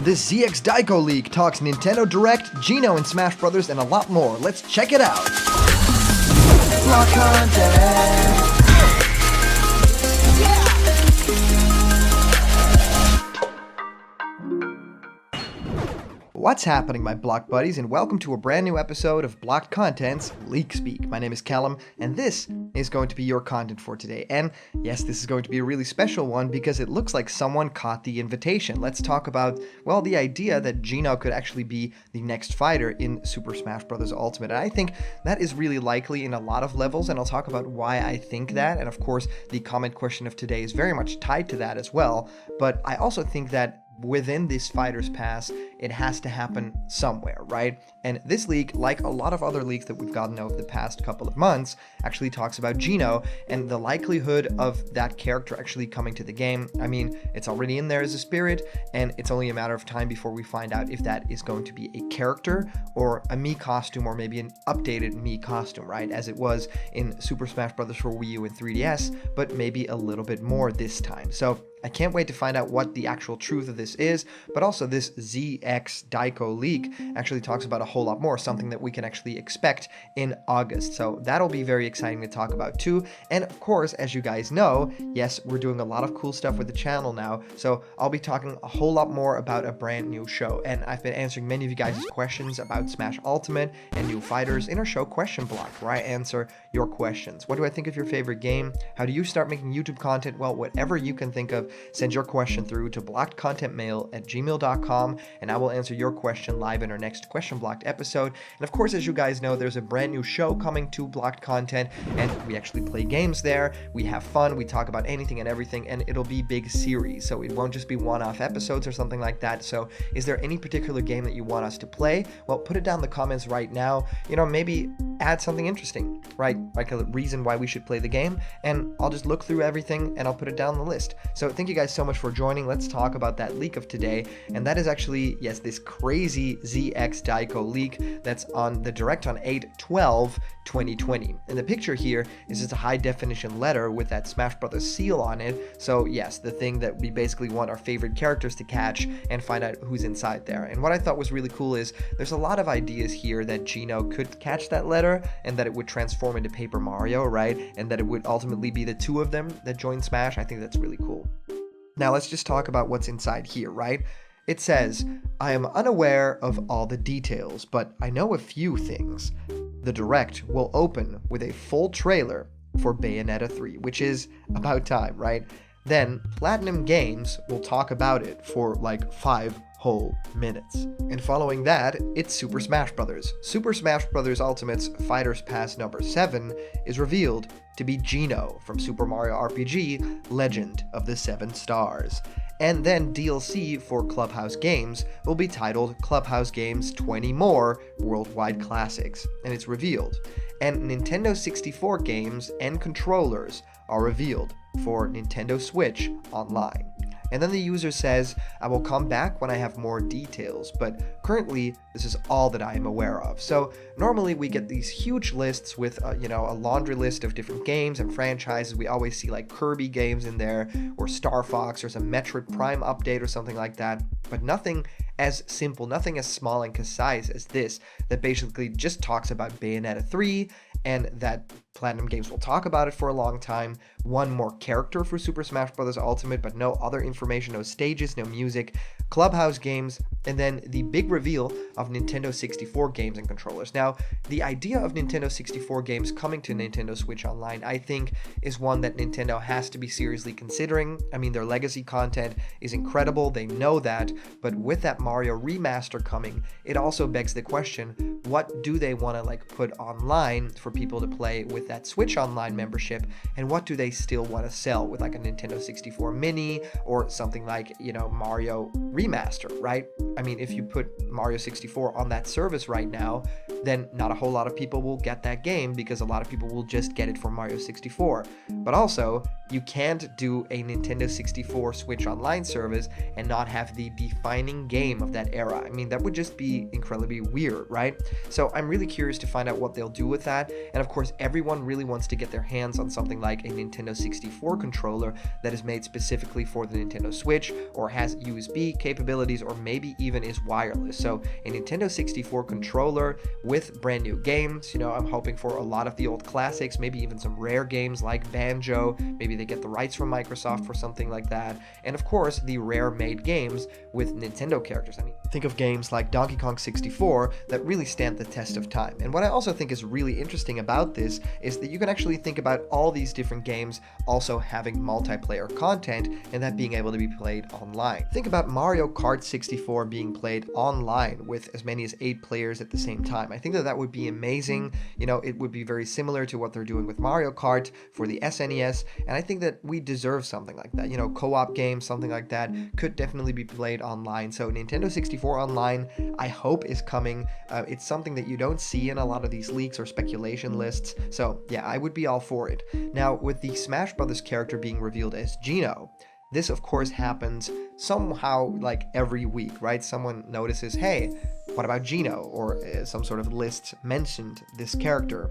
This ZX Daiko leak talks Nintendo Direct, Geno and Smash Brothers, and a lot more. Let's check it out. Block content. What's happening, my Block buddies, and welcome to a brand new episode of Blocked Content's Leak Speak. My name is Callum, and this is going to be your content for today. And yes, this is going to be a really special one because it looks like someone caught the invitation. Let's talk about, well, the idea that Geno could actually be the next fighter in Super Smash Bros. Ultimate. And I think that is really likely in a lot of levels, and I'll talk about why I think that. And of course, the comment question of today is very much tied to that as well. But I also think that within this fighter's pass, it has to happen somewhere, right? And this leak, like a lot of other leaks that we've gotten over the past couple of months, actually talks about Geno and the likelihood of that character actually coming to the game. I mean, it's already in there as a spirit, and it's only a matter of time before we find out if that is going to be a character or a Mii costume, or maybe an updated Mii costume, right? As it was in Super Smash Bros. For Wii U and 3DS, but maybe a little bit more this time. So I can't wait to find out what the actual truth of this is, but also this ZX Daiko leak actually talks about a whole lot more, something that we can actually expect in August. So that'll be very exciting to talk about too. And of course, as you guys know, yes, we're doing a lot of cool stuff with the channel now, so I'll be talking a whole lot more about a brand new show. And I've been answering many of you guys' questions about Smash Ultimate and new fighters in our show Question Block, where I answer your questions. What do I think of your favorite game? How do you start making YouTube content? Well, whatever you can think of, send your question through to blockedcontentmail@gmail.com, and I will answer your question live in our next Question Blocked episode. And of course, as you guys know, there's a brand new show coming to Blocked Content, and we actually play games there. We have fun, we talk about anything and everything, and it'll be big series, so it won't just be one-off episodes or something like that. So is there any particular game that you want us to play? Well, put it down in the comments right now. You know, maybe add something interesting, right? Like a reason why we should play the game, and I'll just look through everything and I'll put it down the list. So thank you guys so much for joining. Let's talk about that leak of today, and that is actually, yes, this crazy ZX Daiko leak that's on the Direct on 8/12/2020. And the picture here is just a high definition letter with that Smash Brothers seal on it. So yes, the thing that we basically want our favorite characters to catch and find out who's inside there. And what I thought was really cool is there's a lot of ideas here that Geno could catch that letter, and that it would transform into Paper Mario, right? And that it would ultimately be the two of them that join Smash. I think that's really cool. Now let's just talk about what's inside here, right? It says, I am unaware of all the details, but I know a few things. The Direct will open with a full trailer for Bayonetta 3, which is about time, right? Then Platinum Games will talk about it for like 5 whole minutes. And following that, it's Super Smash Bros. Super Smash Bros. Ultimate's Fighters Pass number 7 is revealed to be Geno from Super Mario RPG Legend of the Seven Stars. And then DLC for Clubhouse Games will be titled Clubhouse Games 20 More Worldwide Classics, and it's revealed. And Nintendo 64 games and controllers are revealed for Nintendo Switch Online. And then the user says, I will come back when I have more details, but currently this is all that I am aware of. So normally we get these huge lists with, a laundry list of different games and franchises. We always see like Kirby games in there, or Star Fox, or some Metroid Prime update or something like that, but nothing as simple, nothing as small and concise as this, that basically just talks about Bayonetta 3, and that Platinum Games will talk about it for a long time, one more character for Super Smash Bros. Ultimate, but no other information, no stages, no music, Clubhouse Games, and then the big reveal of Nintendo 64 games and controllers. Now, the idea of Nintendo 64 games coming to Nintendo Switch Online, I think, is one that Nintendo has to be seriously considering. I mean, their legacy content is incredible, they know that, but with that Mario remaster coming, it also begs the question, what do they want to like put online for people to play with that Switch Online membership, and what do they still want to sell with like a Nintendo 64 Mini or something like, Mario Remaster, right? I mean, if you put Mario 64 on that service right now, then not a whole lot of people will get that game because a lot of people will just get it for Mario 64. But also, you can't do a Nintendo 64 Switch Online service and not have the defining game of that era. I mean, that would just be incredibly weird, right? So I'm really curious to find out what they'll do with that. And of course, everyone really wants to get their hands on something like a Nintendo 64 controller that is made specifically for the Nintendo Switch, or has USB capabilities, or maybe even is wireless. So a Nintendo 64 controller with brand new games. I'm hoping for a lot of the old classics, maybe even some rare games like Banjo. Maybe they get the rights from Microsoft for something like that. And of course, the rare made games with Nintendo characters. I mean, think of games like Donkey Kong 64 that really stand the test of time. And what I also think is really interesting about this is that you can actually think about all these different games also having multiplayer content and that being able to be played online. Think about Mario Kart 64 being played online with as many as 8 players at the same time. I think that would be amazing. It would be very similar to what they're doing with Mario Kart for the SNES, and I think that we deserve something like that. Co-op games, something like that could definitely be played online. So Nintendo 64 Online, I hope, is coming. It's something that you don't see in a lot of these leaks or speculation lists. So yeah, I would be all for it. Now, with the Smash Brothers character being revealed as Geno, this of course happens somehow like every week, right? Someone notices, hey, what about Geno? Or some sort of list mentioned this character.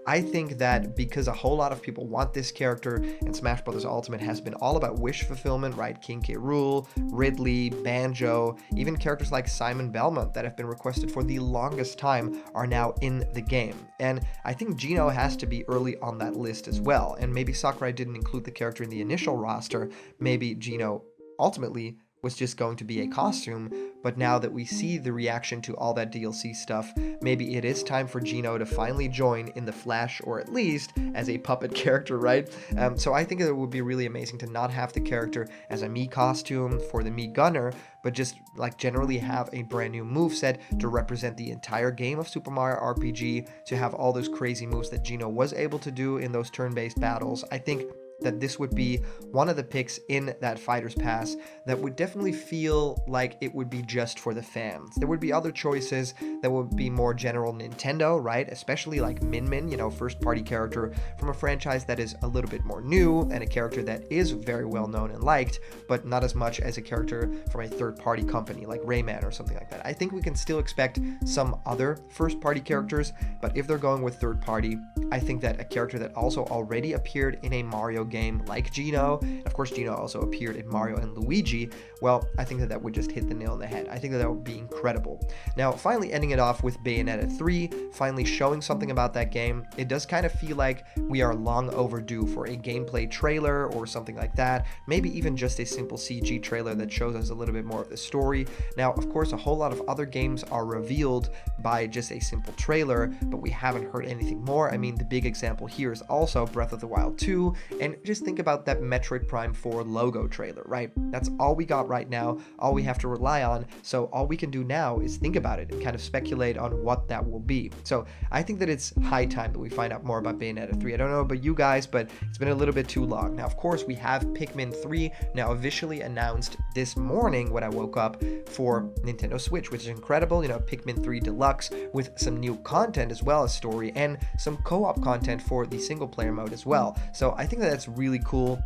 I think that because a whole lot of people want this character, and Smash Bros. Ultimate has been all about wish fulfillment, right? King K. Rool, Ridley, Banjo, even characters like Simon Belmont that have been requested for the longest time are now in the game. And I think Geno has to be early on that list as well. And maybe Sakurai didn't include the character in the initial roster. Maybe Geno ultimately was just going to be a costume, but now that we see the reaction to all that DLC stuff, maybe it is time for Geno to finally join in the flesh, or at least as a puppet character, right? So I think it would be really amazing to not have the character as a Mii costume for the Mii Gunner, but just like generally have a brand new moveset to represent the entire game of Super Mario RPG, to have all those crazy moves that Geno was able to do in those turn-based battles. I think that this would be one of the picks in that Fighter's Pass that would definitely feel like it would be just for the fans. There would be other choices that would be more general Nintendo, right? Especially like Min Min, first-party character from a franchise that is a little bit more new, and a character that is very well known and liked, but not as much as a character from a third-party company like Rayman or something like that. I think we can still expect some other first-party characters, but if they're going with third-party, I think that a character that also already appeared in a Mario game like Geno, and of course Geno also appeared in Mario and Luigi, well, I think that would just hit the nail on the head. I think that would be incredible. Now, finally ending it off with Bayonetta 3, finally showing something about that game. It does kind of feel like we are long overdue for a gameplay trailer or something like that, maybe even just a simple CG trailer that shows us a little bit more of the story. Now, of course, a whole lot of other games are revealed by just a simple trailer, but we haven't heard anything more. I mean, the big example here is also Breath of the Wild 2, and just think about that Metroid Prime 4 logo trailer, right? That's all we got right now, all we have to rely on, so all we can do now is think about it and kind of speculate on what that will be. So I think that it's high time that we find out more about Bayonetta 3. I don't know about you guys, but it's been a little bit too long. Now, of course, we have Pikmin 3 now officially announced this morning when I woke up for Nintendo Switch, which is incredible. Pikmin 3 Deluxe with some new content as well as story, and some co-op content for the single player mode as well. So I think that that's really cool.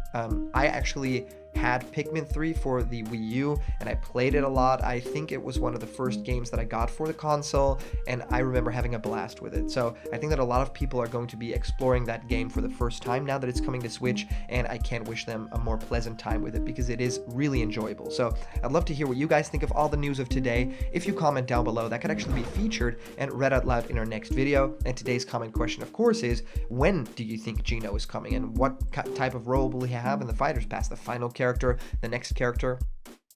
I actually had Pikmin 3 for the Wii U, and I played it a lot. I think it was one of the first games that I got for the console, and I remember having a blast with it. So I think that a lot of people are going to be exploring that game for the first time now that it's coming to Switch, and I can't wish them a more pleasant time with it because it is really enjoyable. So I'd love to hear what you guys think of all the news of today. If you comment down below, that could actually be featured and read out loud in our next video. And today's comment question, of course, is when do you think Geno is coming, and what type of role will he have in the Fighter's Pass? The final character, the next character?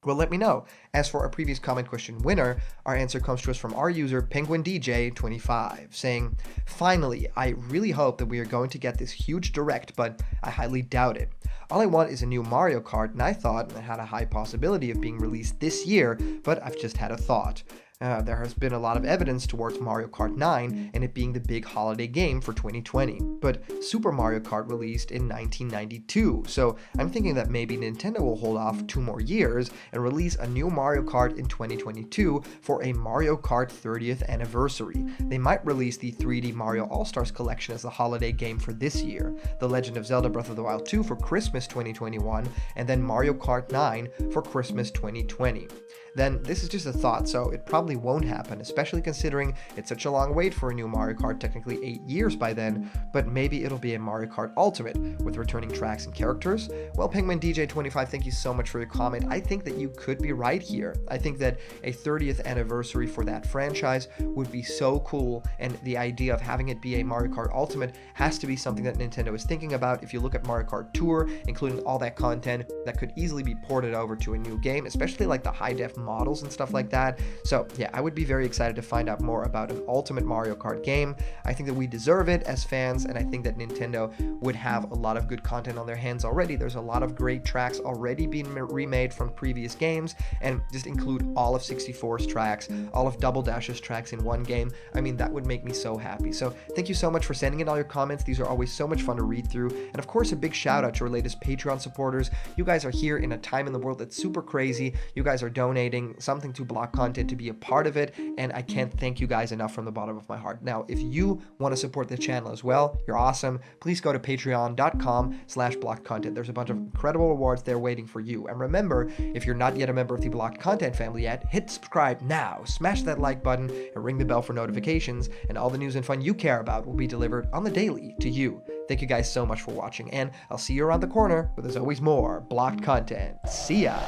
Well, let me know. As for our previous comment question winner, our answer comes to us from our user PenguinDJ25, saying, finally, I really hope that we are going to get this huge direct, but I highly doubt it. All I want is a new Mario Kart, and I thought it had a high possibility of being released this year, but I've just had a thought. There has been a lot of evidence towards Mario Kart 9 and it being the big holiday game for 2020. But Super Mario Kart released in 1992, so I'm thinking that maybe Nintendo will hold off 2 more years and release a new Mario Kart in 2022 for a Mario Kart 30th anniversary. They might release the 3D Mario All-Stars collection as the holiday game for this year, The Legend of Zelda Breath of the Wild 2 for Christmas 2021, and then Mario Kart 9 for Christmas 2020. Then this is just a thought, so it probably won't happen, especially considering it's such a long wait for a new Mario Kart, technically 8 years by then, but maybe it'll be a Mario Kart Ultimate with returning tracks and characters. Well, Penguin DJ25, thank you so much for your comment. I think that you could be right here. I think that a 30th anniversary for that franchise would be so cool, and the idea of having it be a Mario Kart Ultimate has to be something that Nintendo is thinking about. If you look at Mario Kart Tour, including all that content that could easily be ported over to a new game, especially like the high-def models and stuff like that. So yeah, I would be very excited to find out more about an Ultimate Mario Kart game. I think that we deserve it as fans, and I think that Nintendo would have a lot of good content on their hands already. There's a lot of great tracks already being remade from previous games, and just include all of 64's tracks, all of Double Dash's tracks in one game. I mean, that would make me so happy. So thank you so much for sending in all your comments. These are always so much fun to read through. And of course, a big shout out to our latest Patreon supporters. You guys are here in a time in the world that's super crazy. You guys are donating something to Block Content to be a part of it, and I can't thank you guys enough from the bottom of my heart. Now, if you want to support the channel as well, you're awesome. Please go to patreon.com/blockedcontent. There's a bunch of incredible rewards there waiting for you. And remember, if you're not yet a member of the Blocked Content family yet, hit subscribe now, smash that like button, and ring the bell for notifications, and all the news and fun you care about will be delivered on the daily to you. Thank you guys so much for watching, and I'll see you around the corner with, as always, more Blocked Content. See ya!